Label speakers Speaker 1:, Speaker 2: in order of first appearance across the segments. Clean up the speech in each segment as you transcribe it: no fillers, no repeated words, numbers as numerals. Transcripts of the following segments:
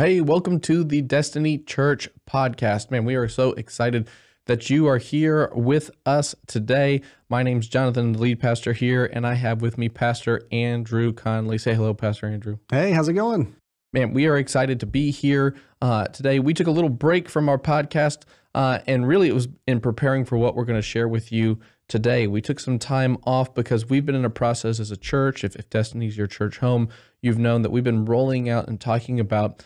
Speaker 1: Hey, welcome to the Destiny Church podcast. Man, we are so excited that you are here with us today. My name's Jonathan, the lead pastor here, and I have with me Pastor Andrew Conley. Say hello, Pastor Andrew.
Speaker 2: Hey, how's it going?
Speaker 1: Man, we are excited to be here today. We took a little break from our podcast, and really it was in preparing for what we're going to share with you today. We took some time off because we've been in a process as a church. If Destiny's your church home, you've known that we've been rolling out and talking about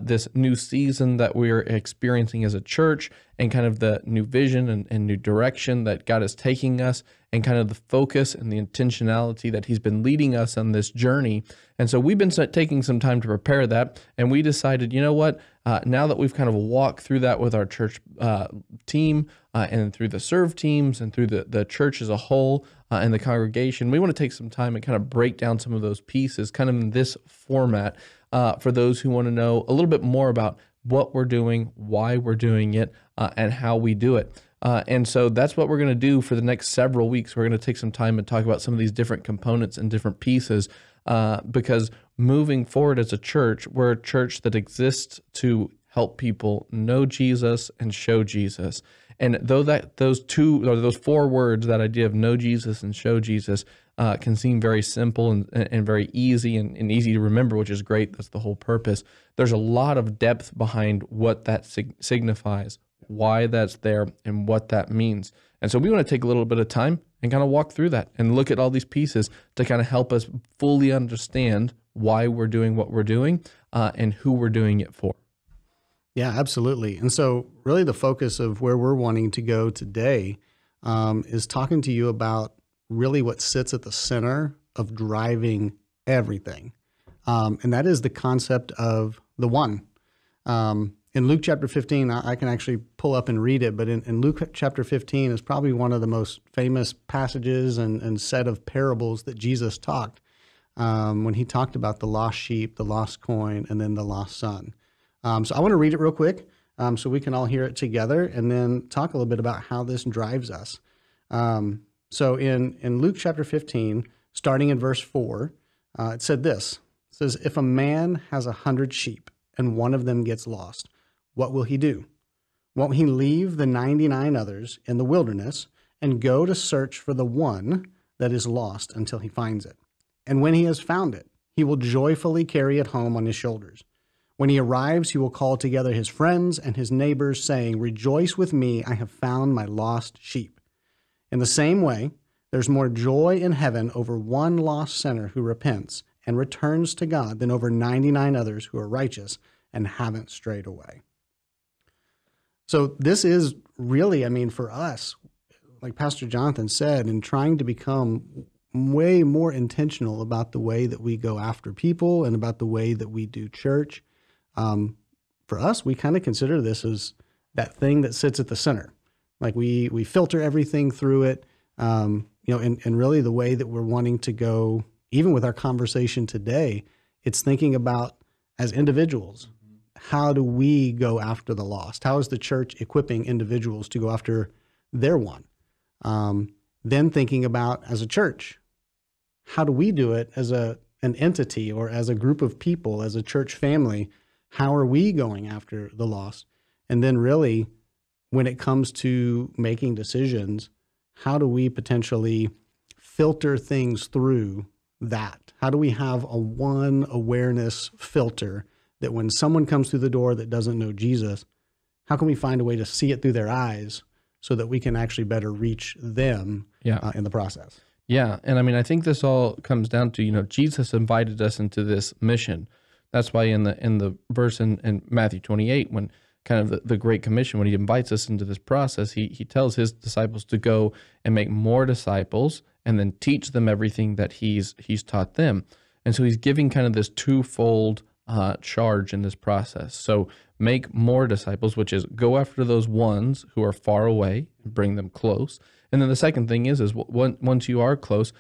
Speaker 1: this new season that we're experiencing as a church and kind of the new vision and new direction that God is taking us and kind of the focus and the intentionality that he's been leading us on this journey. And so we've been taking some time to prepare that. And we decided, you know what, now that we've kind of walked through that with our church team and through the serve teams and through the church as a whole and the congregation, we want to take some time and kind of break down some of those pieces kind of in this format for those who want to know a little bit more about what we're doing, why we're doing it, and how we do it. And so that's what we're going to do for the next several weeks. We're going to take some time and talk about some of these different components and different pieces because moving forward as a church, we're a church that exists to help people know Jesus and show Jesus. And though those four words, that idea of know Jesus and show Jesus, can seem very simple and very easy and easy to remember, which is great. That's the whole purpose. There's a lot of depth behind what that signifies, why that's there, and what that means. And so we want to take a little bit of time and kind of walk through that and look at all these pieces to kind of help us fully understand why we're doing what we're doing and who we're doing it for.
Speaker 2: Yeah, absolutely. And so really the focus of where we're wanting to go today is talking to you about really what sits at the center of driving everything. And that is the concept of the one. In Luke chapter 15, I can actually pull up and read it, but in Luke chapter 15 is probably one of the most famous passages and set of parables that Jesus talked when he talked about the lost sheep, the lost coin, and then the lost son. So I want to read it real quick so we can all hear it together and then talk a little bit about how this drives us. So in Luke chapter 15, starting in verse 4, it said this. It says, "If a man has 100 sheep and one of them gets lost, what will he do? Won't he leave the 99 others in the wilderness and go to search for the one that is lost until he finds it? And when he has found it, he will joyfully carry it home on his shoulders. When he arrives, he will call together his friends and his neighbors, saying, 'Rejoice with me, I have found my lost sheep.' In the same way, there's more joy in heaven over one lost sinner who repents and returns to God than over 99 others who are righteous and haven't strayed away." So this is really, for us, like Pastor Jonathan said, in trying to become way more intentional about the way that we go after people and about the way that we do church. For us, we kind of consider this as that thing that sits at the center. Like we filter everything through it, and really the way that we're wanting to go, even with our conversation today, it's thinking about as individuals, how do we go after the lost? How is the church equipping individuals to go after their one? Then thinking about as a church, how do we do it as an entity or as a group of people, as a church family? How are we going after the lost? And then really, when it comes to making decisions, how do we potentially filter things through that? How do we have a one awareness filter that when someone comes through the door that doesn't know Jesus, how can we find a way to see it through their eyes so that we can actually better reach them in the process?
Speaker 1: Yeah, and I think this all comes down to, Jesus invited us into this mission. That's why in the verse in Matthew 28, when kind of the Great Commission, when he invites us into this process, he tells his disciples to go and make more disciples and then teach them everything that he's taught them. And so he's giving kind of this twofold charge in this process. So make more disciples, which is go after those ones who are far away and bring them close. And then the second thing is once you are close,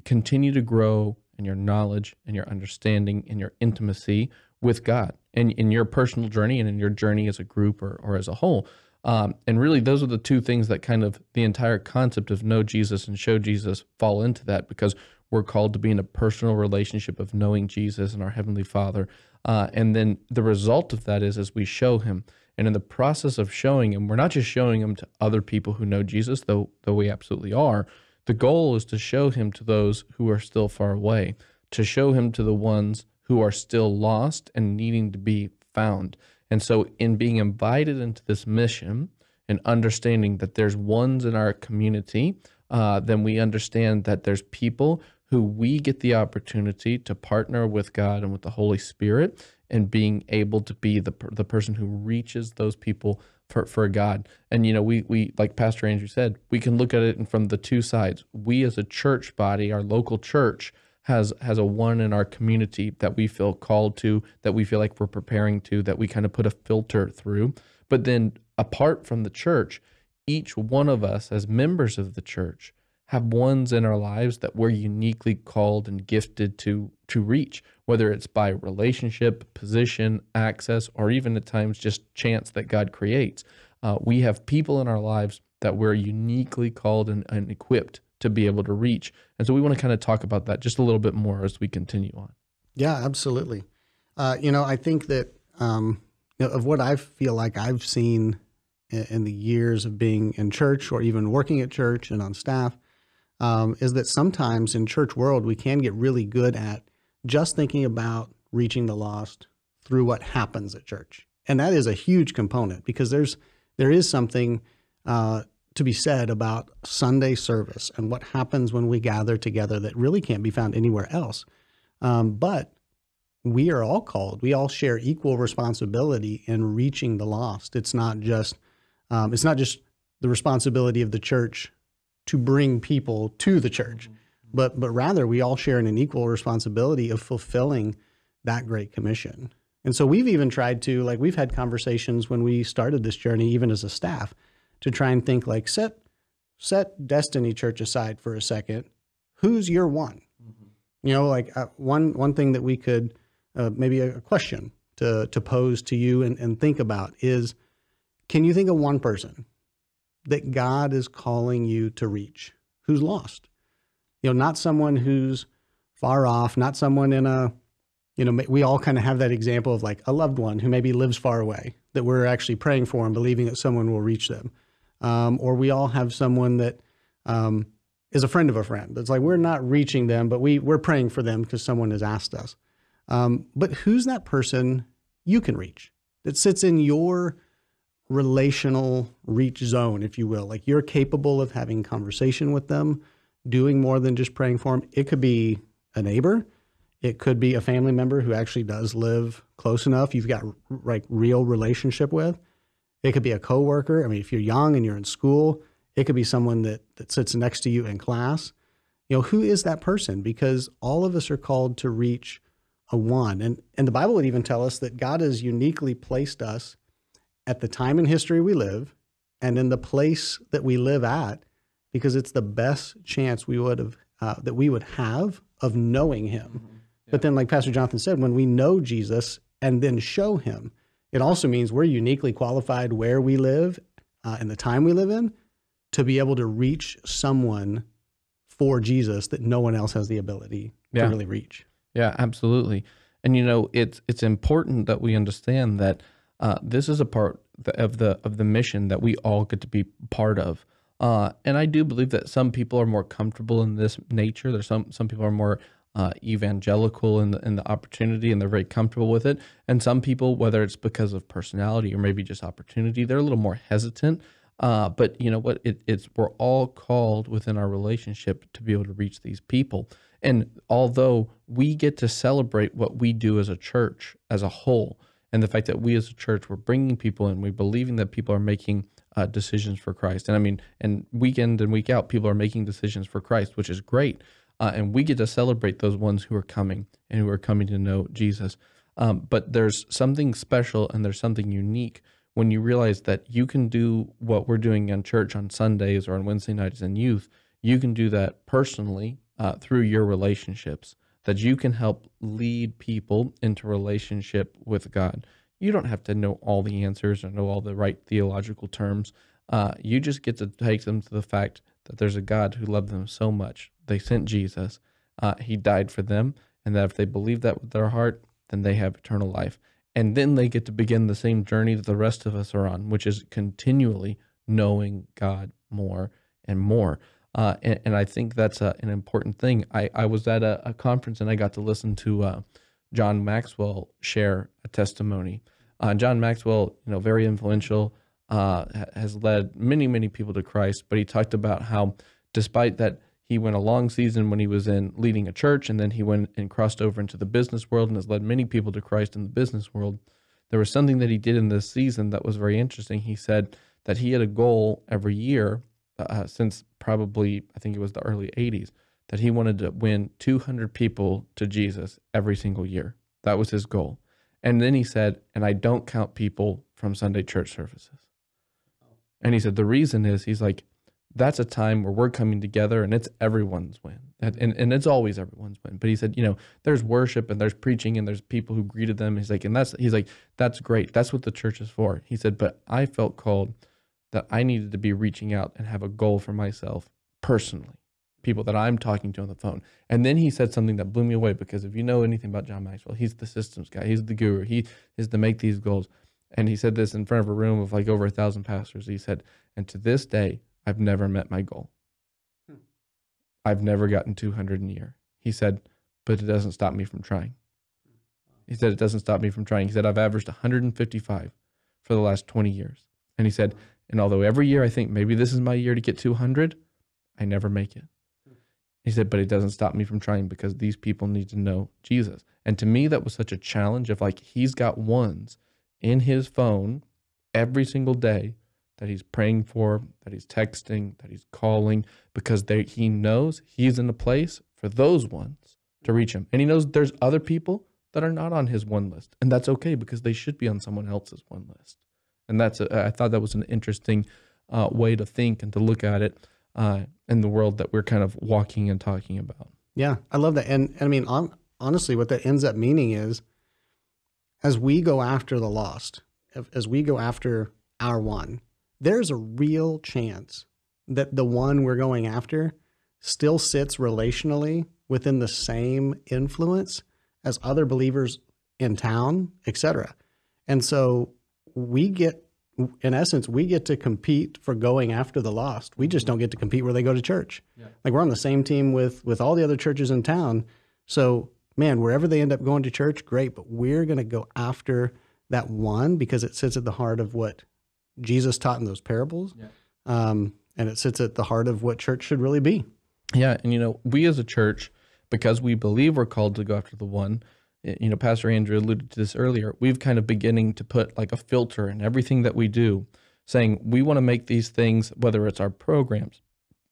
Speaker 1: continue to grow in your knowledge and your understanding and your intimacy with God and in your personal journey and in your journey as a group or as a whole. And really, those are the two things that kind of the entire concept of know Jesus and show Jesus fall into that, because we're called to be in a personal relationship of knowing Jesus and our Heavenly Father. And then the result of that is as we show him. And in the process of showing him, we're not just showing him to other people who know Jesus, though we absolutely are. The goal is to show him to those who are still far away, to show him to the ones who are still lost and needing to be found. And so in being invited into this mission and understanding that there's ones in our community, then we understand that there's people who we get the opportunity to partner with God and with the Holy Spirit and being able to be the person who reaches those people for God. And, we like Pastor Andrew said, we can look at it from the two sides. We as a church body, our local church, has a one in our community that we feel called to, that we feel like we're preparing to, that we kind of put a filter through. But then apart from the church, each one of us as members of the church have ones in our lives that we're uniquely called and gifted to reach, whether it's by relationship, position, access, or even at times just chance that God creates. We have people in our lives that we're uniquely called and equipped to be able to reach. And so we want to kind of talk about that just a little bit more as we continue on.
Speaker 2: Yeah, absolutely. I think that of what I feel like I've seen in the years of being in church or even working at church and on staff, is that sometimes in church world, we can get really good at just thinking about reaching the lost through what happens at church. And that is a huge component because there is something to be said about Sunday service and what happens when we gather together that really can't be found anywhere else. But we are all called. We all share equal responsibility in reaching the lost. It's not just the responsibility of the church to bring people to the church, but rather we all share in an equal responsibility of fulfilling that great commission. And so we've even tried to, we've had conversations when we started this journey, even as a staff, to try and think set Destiny Church aside for a second. Who's your one? One thing that we could, maybe a question to pose to you and think about is, can you think of one person that God is calling you to reach who's lost? Not someone who's far off, not someone in we all kind of have that example of a loved one who maybe lives far away that we're actually praying for and believing that someone will reach them. Or we all have someone that is a friend of a friend. It's we're not reaching them, but we're praying for them because someone has asked us. But who's that person you can reach that sits in your relational reach zone, if you will? You're capable of having conversation with them, doing more than just praying for them. It could be a neighbor. It could be a family member who actually does live close enough you've got real relationship with. It could be a coworker. I mean, if you're young and you're in school, it could be someone that sits next to you in class. Who is that person? Because all of us are called to reach a one. And the Bible would even tell us that God has uniquely placed us at the time in history we live and in the place that we live at, because it's the best chance we would have of knowing him. Mm-hmm. Yeah. But then, like Pastor Jonathan said, when we know Jesus and then show him, it also means we're uniquely qualified where we live and the time we live in to be able to reach someone for Jesus that no one else has the ability to really reach.
Speaker 1: Yeah, absolutely. And it's important that we understand that this is a part of the mission that we all get to be part of. And I do believe that some people are more comfortable in this nature. There's some people are more evangelical in the opportunity, and they're very comfortable with it. And some people, whether it's because of personality or maybe just opportunity, they're a little more hesitant. But you know what? We're all called within our relationship to be able to reach these people. And although we get to celebrate what we do as a church as a whole, and the fact that we as a church, we're bringing people in, we're believing that people are making decisions for Christ. And I mean, and week in and week out, people are making decisions for Christ, which is great. And we get to celebrate those ones who are coming and who are coming to know Jesus. But there's something special and there's something unique when you realize that you can do what we're doing in church on Sundays or on Wednesday nights in youth. You can do that personally through your relationships, that you can help lead people into relationship with God. You don't have to know all the answers or know all the right theological terms. You just get to take them to the fact that there's a God who loved them so much. They sent Jesus, he died for them, and that if they believe that with their heart, then they have eternal life. And then they get to begin the same journey that the rest of us are on, which is continually knowing God more and more. And I think that's an important thing. I was at a conference and I got to listen to John Maxwell share a testimony. John Maxwell, very influential, has led many, many people to Christ, but he talked about how despite that he went a long season when he was in leading a church, and then he went and crossed over into the business world and has led many people to Christ in the business world. There was something that he did in this season that was very interesting. He said that he had a goal every year since probably, I think it was the early 80s, that he wanted to win 200 people to Jesus every single year. That was his goal. And then he said, and I don't count people from Sunday church services. And he said, the reason is, he's like, that's a time where we're coming together and it's everyone's win. And it's always everyone's win. But he said, there's worship and there's preaching and there's people who greeted them. He's like, that's great. That's what the church is for. He said, but I felt called that I needed to be reaching out and have a goal for myself personally, people that I'm talking to on the phone. And then he said something that blew me away, because if you know anything about John Maxwell, he's the systems guy. He's the guru. He is to make these goals. And he said this in front of a room of like over 1,000 pastors. He said, and to this day, I've never met my goal. I've never gotten 200 in a year. He said, but it doesn't stop me from trying. He said, it doesn't stop me from trying. He said, I've averaged 155 for the last 20 years. And he said, and although every year I think maybe this is my year to get 200, I never make it. He said, but it doesn't stop me from trying, because these people need to know Jesus. And to me, that was such a challenge of like, he's got ones in his phone every single day that he's praying for, that he's texting, that he's calling, because he knows he's in a place for those ones to reach him. And he knows there's other people that are not on his one list. And that's okay, because they should be on someone else's one list. And I thought that was an interesting way to think and to look at it in the world that we're kind of walking and talking about.
Speaker 2: Yeah, I love that. And I mean, honestly, what that ends up meaning is, as we go after the lost, as we go after our one, there's a real chance that the one we're going after still sits relationally within the same influence as other believers in town, etc. And so in essence, we get to compete for going after the lost. We just don't get to compete where they go to church. Yeah. Like, we're on the same team with all the other churches in town. So, man, wherever they end up going to church, great. But we're going to go after that one, because it sits at the heart of what Jesus taught in those parables. Yeah. And it sits at the heart of what church should really be.
Speaker 1: Yeah. And, we as a church, because we believe we're called to go after the one, Pastor Andrew alluded to this earlier, we've kind of beginning to put like a filter in everything that we do, saying we want to make these things, whether it's our programs,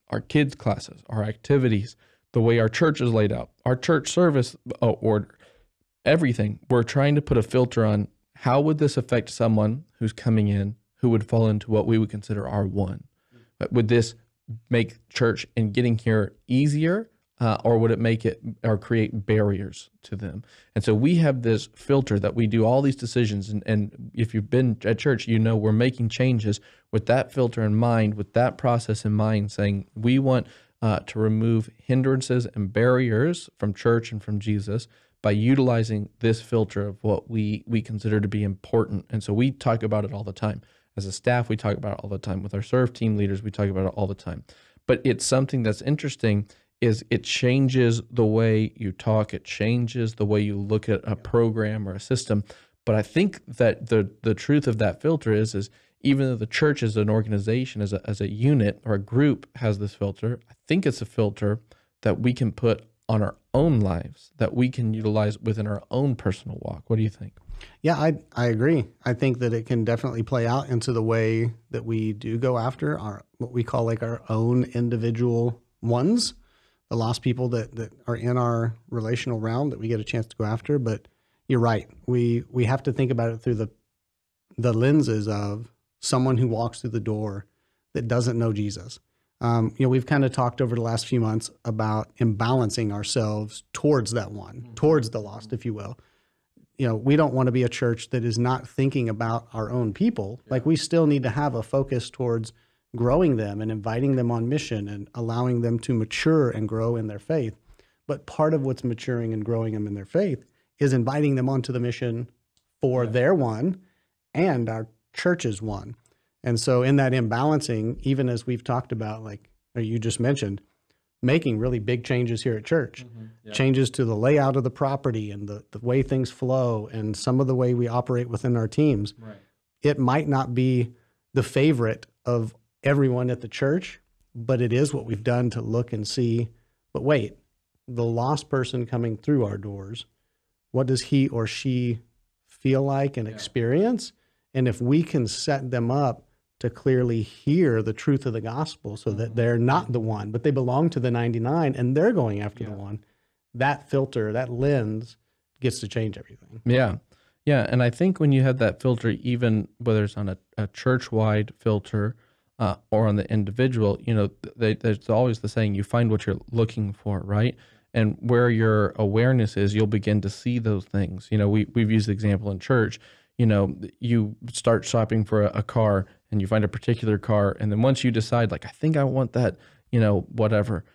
Speaker 1: our kids' classes, our activities, the way our church is laid out, our church service order, everything, we're trying to put a filter on how would this affect someone who's coming in who would fall into what we would consider our one. Would this make church and getting here easier? Or would it make it or create barriers to them? And so we have this filter that we do all these decisions. And if you've been at church, we're making changes with that filter in mind, with that process in mind, saying we want to remove hindrances and barriers from church and from Jesus by utilizing this filter of what we consider to be important. And so we talk about it all the time. As a staff, we talk about it all the time. With our serve team leaders, we talk about it all the time. But it's something that's interesting, is it changes the way you talk. It changes the way you look at a program or a system. But I think that the truth of that filter is even though the church as an organization, as a unit or a group has this filter, I think it's a filter that we can put on our own lives, that we can utilize within our own personal walk. What do you think?
Speaker 2: Yeah, I agree. I think that it can definitely play out into the way that we do go after what we call like our own individual ones, the lost people that are in our relational realm that we get a chance to go after. But you're right. We have to think about it through the lenses of someone who walks through the door that doesn't know Jesus. We've kind of talked over the last few months about imbalancing ourselves towards that one, towards the lost, if you will. We don't want to be a church that is not thinking about our own people. Yeah. Like, we still need to have a focus towards growing them and inviting them on mission and allowing them to mature and grow in their faith. But part of what's maturing and growing them in their faith is inviting them onto the mission for their one and our church's one. And so in that imbalancing, even as we've talked about, like or you just mentioned, making really big changes here at church, changes to the layout of the property and the way things flow and some of the way we operate within our teams. Right. It might not be the favorite of everyone at the church, but it is what we've done to look and see, but wait, the lost person coming through our doors, what does he or she feel like and experience? And if we can set them up to clearly hear the truth of the gospel so that they're not the one, but they belong to the 99 and they're going after the one, that filter, that lens gets to change everything.
Speaker 1: Yeah. Yeah. And I think when you have that filter, even whether it's on a church-wide filter or on the individual, there's always the saying, you find what you're looking for, right? And where your awareness is, you'll begin to see those things. We've used the example in church. You start shopping for a car and you find a particular car. And then once you decide, like, I think I want that, whatever,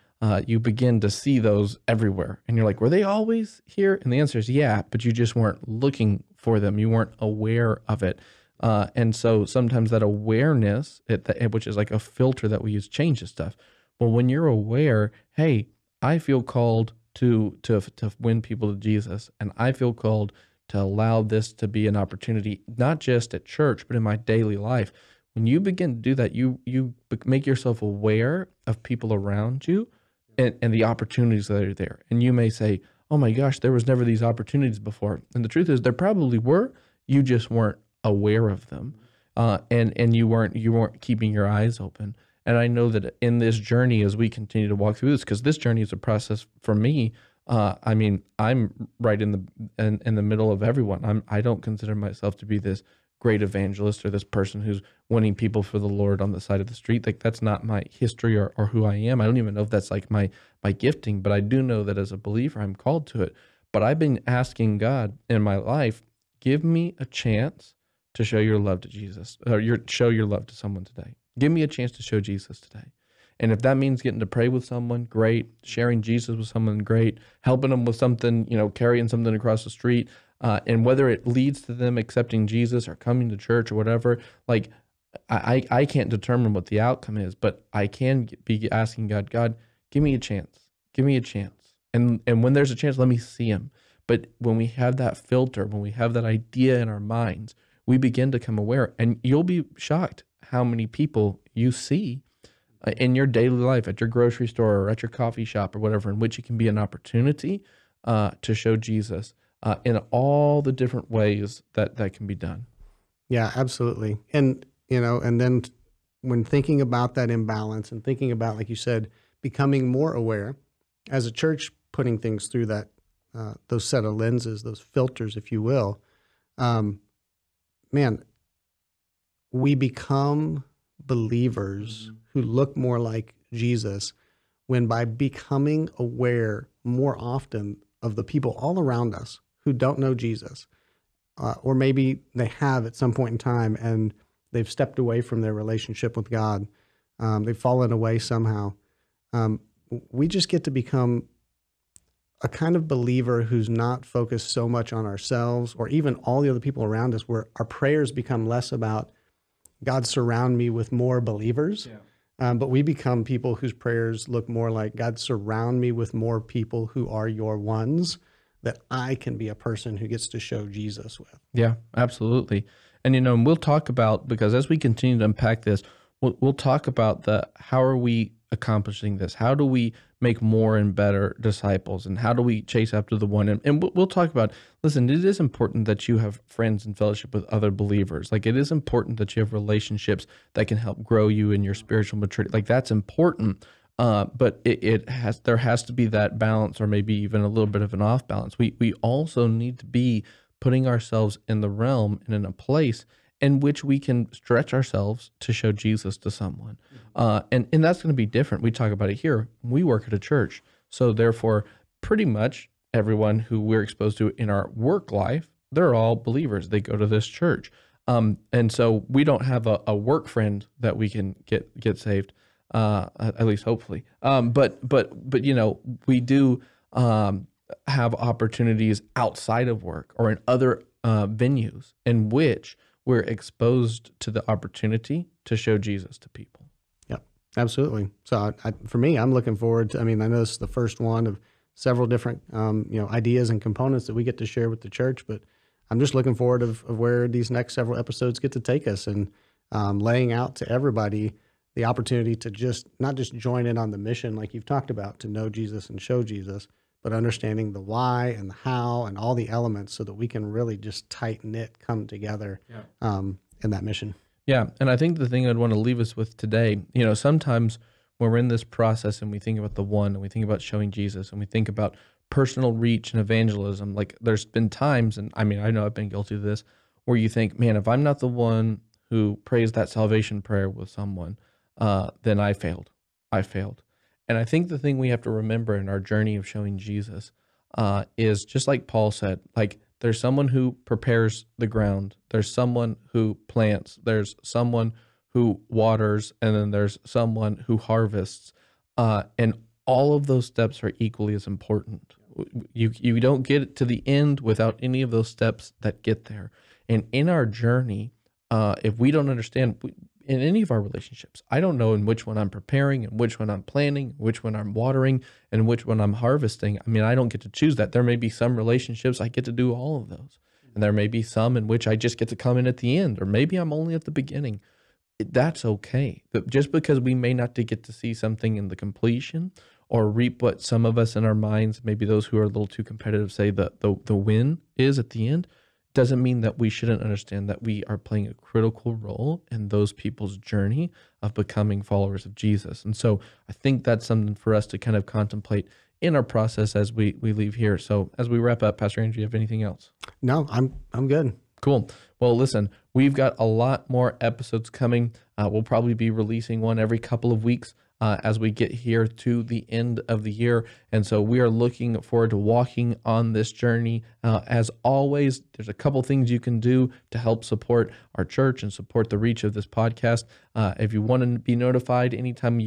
Speaker 1: you begin to see those everywhere. And you're like, were they always here? And the answer is yeah, but you just weren't looking for them. You weren't aware of it. And so sometimes that awareness, which is like a filter that we use, changes stuff. Well, when you're aware, hey, I feel called to win people to Jesus, and I feel called to allow this to be an opportunity, not just at church, but in my daily life. When you begin to do that, you make yourself aware of people around you and the opportunities that are there. And you may say, oh my gosh, there was never these opportunities before. And the truth is there probably were, you just weren't aware of them. And you weren't keeping your eyes open. And I know that in this journey, as we continue to walk through this, because this journey is a process for me. I'm right in the middle of everyone. I don't consider myself to be this great evangelist or this person who's winning people for the Lord on the side of the street. Like, that's not my history or who I am. I don't even know if that's like my gifting, but I do know that as a believer, I'm called to it. But I've been asking God in my life, give me a chance to show your love to Jesus, or show your love to someone today. Give me a chance to show Jesus today. And if that means getting to pray with someone, great. Sharing Jesus with someone, great. Helping them with something, carrying something across the street. And whether it leads to them accepting Jesus or coming to church or whatever, like I can't determine what the outcome is, but I can be asking God, give me a chance. Give me a chance. And when there's a chance, let me see him. But when we have that filter, when we have that idea in our minds, we begin to come aware. And you'll be shocked how many people you see in your daily life, at your grocery store or at your coffee shop or whatever, in which it can be an opportunity to show Jesus in all the different ways that can be done.
Speaker 2: Yeah, absolutely. And, and then when thinking about that imbalance and thinking about, like you said, becoming more aware as a church, putting things through that, those set of lenses, those filters, if you will, we become believers who look more like Jesus when, by becoming aware more often of the people all around us who don't know Jesus, or maybe they have at some point in time and they've stepped away from their relationship with God, they've fallen away somehow. We just get to become a kind of believer who's not focused so much on ourselves or even all the other people around us, where our prayers become less about God, surround me with more believers. Yeah. But we become people whose prayers look more like, God, surround me with more people who are your ones, that I can be a person who gets to show Jesus with.
Speaker 1: Yeah, absolutely. And, we'll talk about, because as we continue to unpack this, we'll talk about how are we accomplishing this? How do we make more and better disciples? And how do we chase after the one? And we'll talk about, listen, it is important that you have friends and fellowship with other believers. Like, it is important that you have relationships that can help grow you in your spiritual maturity. Like, that's important. But there has to be that balance, or maybe even a little bit of an off balance. We also need to be putting ourselves in the realm and in a place in which we can stretch ourselves to show Jesus to someone. And that's going to be different. We talk about it here. We work at a church. So therefore, pretty much everyone who we're exposed to in our work life, they're all believers. They go to this church. And so we don't have a work friend that we can get saved, at least hopefully. But we do have opportunities outside of work or in other venues in which we're exposed to the opportunity to show Jesus to people.
Speaker 2: Yep, absolutely. So for me, I'm looking forward to, I mean, I know this is the first one of several different, ideas and components that we get to share with the church, but I'm just looking forward of where these next several episodes get to take us, and laying out to everybody the opportunity to not just join in on the mission like you've talked about, to know Jesus and show Jesus, but understanding the why and the how and all the elements so that we can really just tight knit come together in that mission.
Speaker 1: Yeah. And I think the thing I'd want to leave us with today, sometimes when we're in this process and we think about the one and we think about showing Jesus and we think about personal reach and evangelism, like there's been times, and I mean, I know I've been guilty of this, where you think, man, if I'm not the one who prays that salvation prayer with someone, then I failed. And I think the thing we have to remember in our journey of showing Jesus is just like Paul said, like there's someone who prepares the ground, there's someone who plants, there's someone who waters, and then there's someone who harvests. And all of those steps are equally as important. You don't get to the end without any of those steps that get there. And in our journey, if we don't understand, in any of our relationships, I don't know in which one I'm preparing and which one I'm planning, which one I'm watering, and which one I'm harvesting. I mean, I don't get to choose that. There may be some relationships I get to do all of those. And there may be some in which I just get to come in at the end, or maybe I'm only at the beginning. That's okay. But just because we may not get to see something in the completion or reap what some of us in our minds, maybe those who are a little too competitive, say the win is at the end, doesn't mean that we shouldn't understand that we are playing a critical role in those people's journey of becoming followers of Jesus. And so I think that's something for us to kind of contemplate in our process as we leave here. So as we wrap up, Pastor Andrew, do you have anything else?
Speaker 2: No, I'm good.
Speaker 1: Cool. Well, listen, we've got a lot more episodes coming. We'll probably be releasing one every couple of weeks as we get here to the end of the year. And so we are looking forward to walking on this journey. As always, there's a couple things you can do to help support our church and support the reach of this podcast. If you want to be notified anytime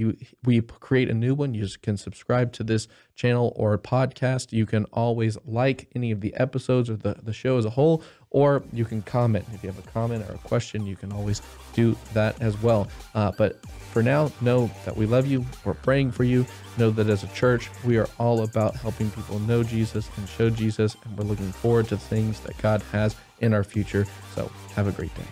Speaker 1: we create a new one, you just can subscribe to this channel or podcast. You can always like any of the episodes or the show as a whole, or you can comment. If you have a comment or a question, you can always do that as well. But for now, know that we love you. We're praying for you. Know that as a church, we are all about helping people know Jesus and show Jesus, and we're looking forward to things that God has in our future. So have a great day.